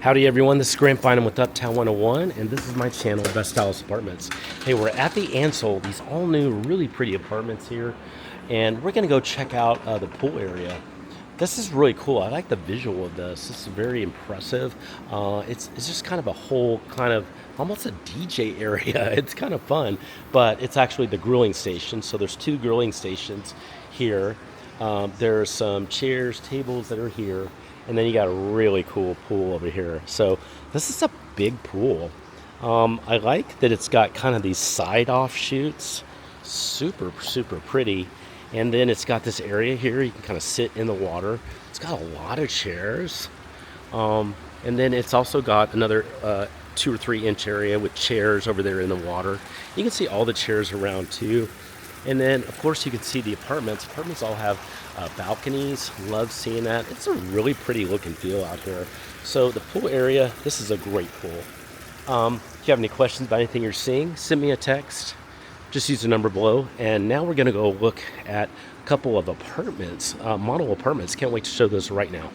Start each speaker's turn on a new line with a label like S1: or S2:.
S1: Howdy everyone, this is Grant Bynum with Uptown 101, and this is my channel, Bell Southstone Apartments. Hey, we're at the Ansel, these all new, really pretty apartments here, and we're gonna go check out the pool area. This is really cool. I like the visual of this. This is very impressive. It's just kind of a whole kind of almost a DJ area. It's kind of fun, but it's actually the grilling station. So there's two grilling stations here. There's some chairs, tables that are here, and then you got a really cool pool over here. So this is a big pool. I like that it's got kind of these side offshoots, super, super pretty. And then it's got this area here, you can kind of sit in the water. It's got a lot of chairs. And then it's also got another 2 or 3 inch area with chairs over there in the water. You can see all the chairs around too. And then, of course, you can see the apartments. Apartments all have balconies. Love seeing that. It's a really pretty look and feel out here. So the pool area, this is a great pool. If you have any questions about anything you're seeing, send me a text. Just use the number below. And now we're going to go look at a couple of apartments, model apartments. Can't wait to show those right now.